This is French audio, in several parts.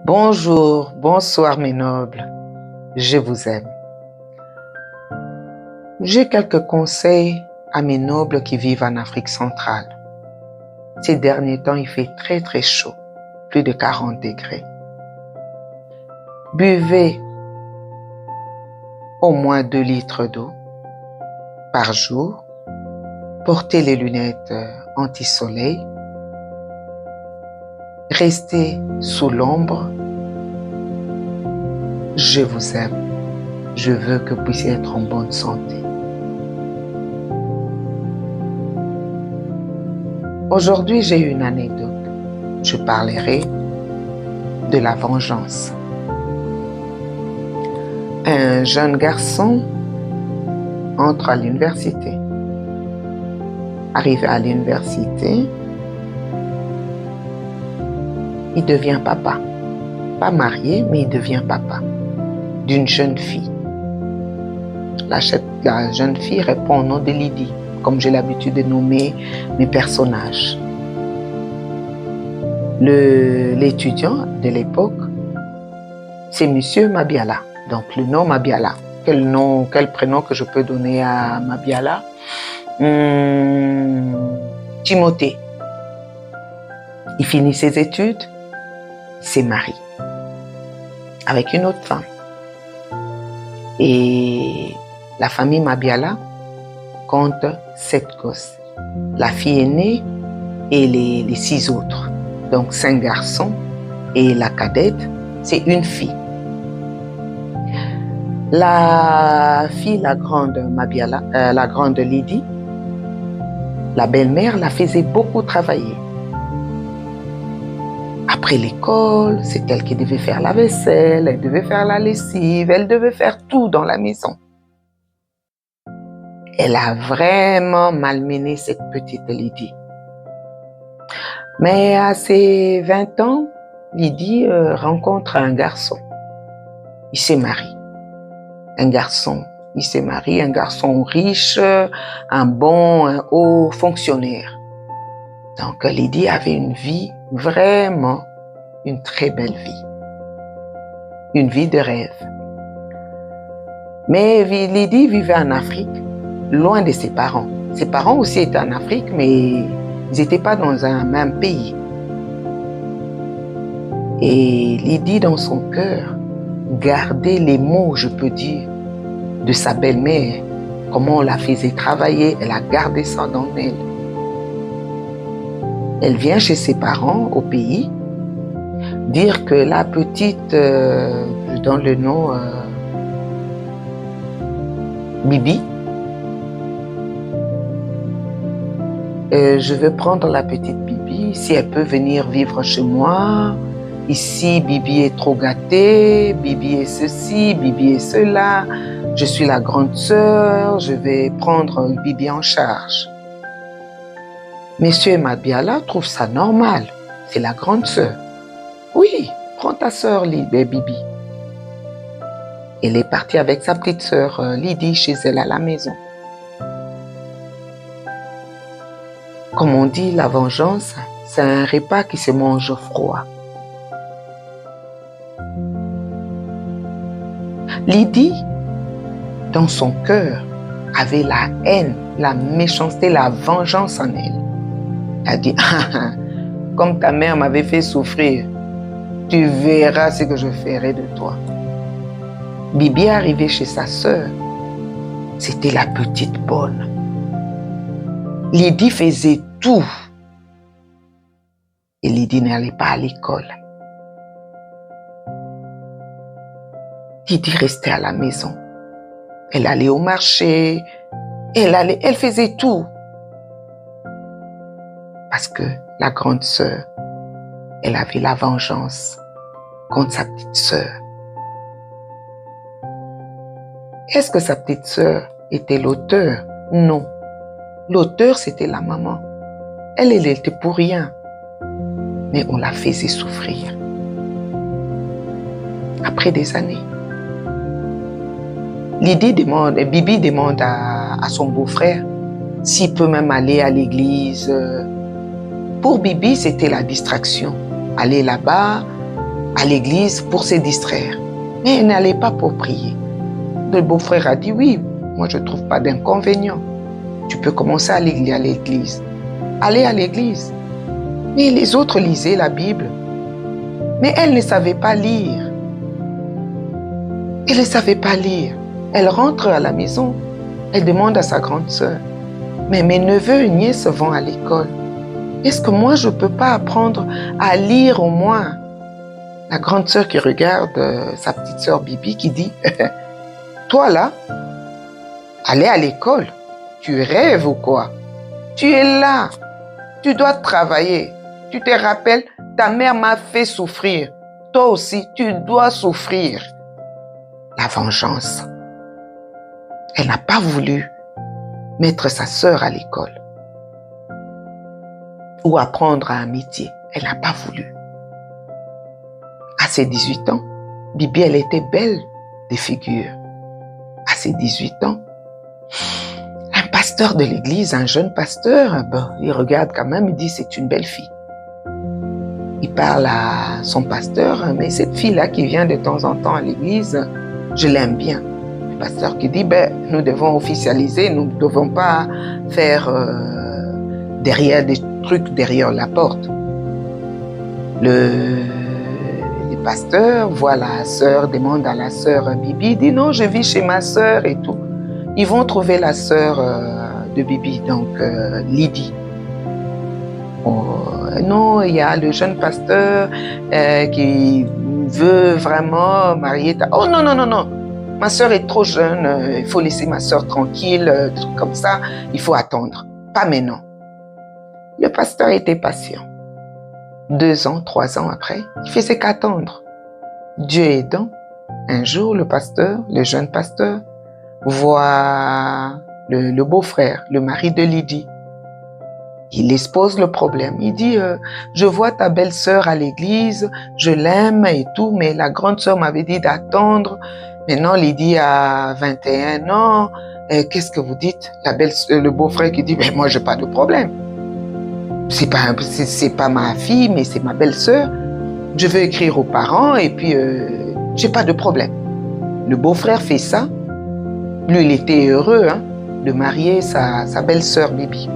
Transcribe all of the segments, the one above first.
Bonjour, bonsoir mes nobles, je vous aime. J'ai quelques conseils à mes nobles qui vivent en Afrique centrale. Ces derniers temps, il fait très chaud, plus de 40 degrés. Buvez au moins 2 litres d'eau par jour. Portez les lunettes anti-soleil. Restez sous l'ombre. Je vous aime. Je veux que vous puissiez être en bonne santé. Aujourd'hui, j'ai une anecdote. Je parlerai de la vengeance. Un jeune garçon entre à l'université. Arrivé à l'université, il devient papa. Pas marié, mais il devient papa d'une jeune fille. La jeune fille répond au nom de Lydie, comme j'ai l'habitude de nommer mes personnages. L'étudiant de l'époque, c'est Monsieur Mabiala. Donc le nom Mabiala. Quel prénom que je peux donner à Mabiala? Timothée. Il finit ses études, s'est marié avec une autre femme. Et la famille Mabiala compte 7 gosses. La fille aînée et les 6 autres. Donc 5 garçons et la cadette, c'est une fille. La fille, la grande Mabiala, la grande Lydie, la belle-mère la faisait beaucoup travailler. Après l'école, c'est elle qui devait faire la vaisselle, elle devait faire la lessive, elle devait faire tout dans la maison. Elle a vraiment malmené cette petite Lydie. Mais à ses 20 ans, Lydie rencontre un garçon. Il s'est marié. Un garçon riche, un haut fonctionnaire. Donc Lydie avait une vie, vraiment une très belle vie. Une vie de rêve. Mais Lydie vivait en Afrique, loin de ses parents. Ses parents aussi étaient en Afrique, mais ils n'étaient pas dans un même pays. Et Lydie, dans son cœur, gardait les mots, je peux dire, de sa belle-mère. Comment on la faisait travailler, elle a gardé ça dans elle. Elle vient chez ses parents au pays, dire que la petite, je donne le nom, Bibi, je veux prendre la petite Bibi, si elle peut venir vivre chez moi. Ici, Bibi est trop gâtée, Bibi est ceci, Bibi est cela. Je suis la grande sœur, je vais prendre Bibi en charge. Monsieur Mabiala trouve ça normal, c'est la grande sœur. Oui, prends ta sœur Bibi. Elle est partie avec sa petite sœur Lydie chez elle à la maison. Comme on dit, la vengeance, c'est un repas qui se mange froid. Lydie, dans son cœur, avait la haine, la méchanceté, la vengeance en elle. Elle a dit, comme ta mère m'avait fait souffrir, tu verras ce que je ferai de toi. Bibi est arrivée chez sa sœur. C'était la petite bonne. Lydie faisait tout. Et Lydie n'allait pas à l'école. Lydie restait à la maison. Elle allait au marché. Elle faisait tout. Parce que la grande sœur, elle avait la vengeance contre sa petite sœur. Est-ce que sa petite sœur était l'auteur? Non. L'auteur, c'était la maman. Elle était pour rien. Mais on la faisait souffrir. Après des années. Bibi demande à son beau-frère s'il peut même aller à l'église. Pour Bibi, c'était la distraction. Aller là-bas, à l'église pour se distraire. Mais elle n'allait pas pour prier. Le beau-frère a dit, oui, moi je ne trouve pas d'inconvénient. Tu peux commencer à aller à l'église. Aller à l'église. Mais les autres lisaient la Bible. Mais elle ne savait pas lire. Elle ne savait pas lire. Elle rentre à la maison. Elle demande à sa grande sœur, mais mes neveux et nièces vont à l'école. Est-ce que moi, je ne peux pas apprendre à lire au moins? La grande sœur qui regarde sa petite sœur Bibi qui dit, toi là, aller à l'école, tu rêves ou quoi? Tu es là, tu dois travailler. Tu te rappelles, ta mère m'a fait souffrir. Toi aussi, tu dois souffrir. La vengeance. Elle n'a pas voulu mettre sa sœur à l'école ou apprendre un métier. Elle n'a pas voulu. À ses 18 ans, Bibi, elle était belle de figure. À ses 18 ans, un pasteur de l'église, un jeune pasteur, il regarde quand même, il dit c'est une belle fille. Il parle à son pasteur, mais cette fille-là qui vient de temps en temps à l'église, je l'aime bien. Le pasteur qui dit, nous devons officialiser, nous ne devons pas faire derrière des trucs derrière la porte. Le pasteur voit la sœur, demande à la sœur Bibi, dit non, je vis chez ma sœur et tout. Ils vont trouver la sœur de Bibi, donc Lydie. Non, il y a le jeune pasteur qui veut vraiment marier. Oh non, non, non, non. Ma sœur est trop jeune, il faut laisser ma sœur tranquille, truc comme ça, il faut attendre. Pas maintenant. Le pasteur était patient. 2 ans, 3 ans après, il faisait qu'attendre. Dieu aidant, un jour, le pasteur, le jeune pasteur, voit le beau-frère, le mari de Lydie. Il expose le problème. Il dit, je vois ta belle-sœur à l'église, je l'aime et tout, mais la grande sœur m'avait dit d'attendre. Maintenant, Lydie a 21 ans. Qu'est-ce que vous dites? Le beau-frère qui dit, moi, j'ai pas de problème. C'est pas ma fille, mais c'est ma belle-sœur. Je veux écrire aux parents et puis, j'ai pas de problème. Le beau-frère fait ça. Lui, il était heureux, de marier sa belle-sœur Bibi.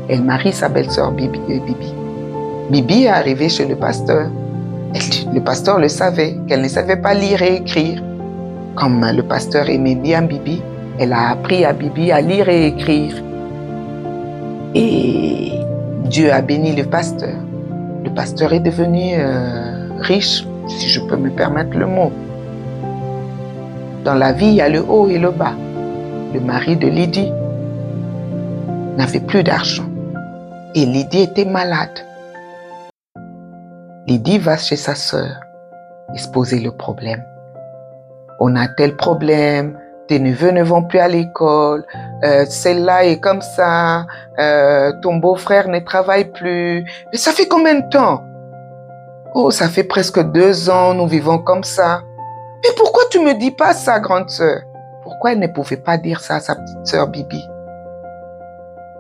Elle marie sa belle-sœur Bibi. Bibi est arrivée chez le pasteur. Le pasteur le savait, qu'elle ne savait pas lire et écrire. Comme le pasteur aimait bien Bibi, elle a appris à Bibi à lire et écrire. Et Dieu a béni le pasteur. Le pasteur est devenu riche, si je peux me permettre le mot. Dans la vie, il y a le haut et le bas. Le mari de Lydie n'avait plus d'argent. Et Lydie était malade. Lydie va chez sa sœur exposer le problème. On a tel problème, tes neveux ne vont plus à l'école, celle-là est comme ça, ton beau-frère ne travaille plus. Mais ça fait combien de temps? Oh, ça fait presque 2 ans, nous vivons comme ça. Mais pourquoi tu me dis pas ça, grande sœur? Pourquoi elle ne pouvait pas dire ça à sa petite sœur Bibi?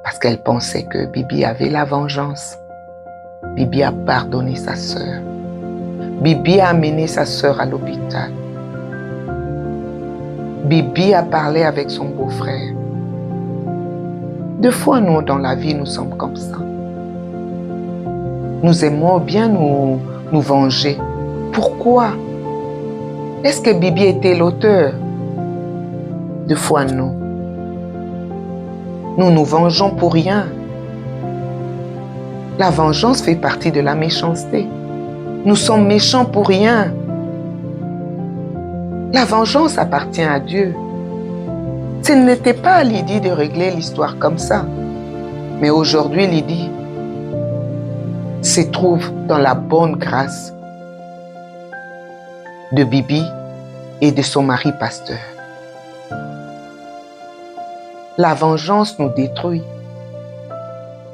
Parce qu'elle pensait que Bibi avait la vengeance. Bibi a pardonné sa sœur. Bibi a amené sa sœur à l'hôpital. Bibi a parlé avec son beau-frère. 2 fois, nous, dans la vie, nous sommes comme ça. Nous aimons bien nous venger. Pourquoi? Est-ce que Bibi était l'auteur? 2 fois, non. Nous nous vengeons pour rien. La vengeance fait partie de la méchanceté. Nous sommes méchants pour rien. La vengeance appartient à Dieu. Ce n'était pas à Lydie de régler l'histoire comme ça. Mais aujourd'hui, Lydie se trouve dans la bonne grâce de Bibi et de son mari pasteur. La vengeance nous détruit.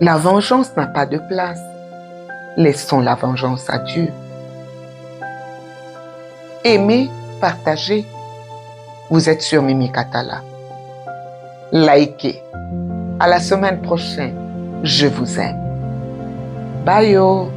La vengeance n'a pas de place. Laissons la vengeance à Dieu. Aimez, partagez. Vous êtes sur Mimi Katala. Likez. À la semaine prochaine. Je vous aime. Bye yo.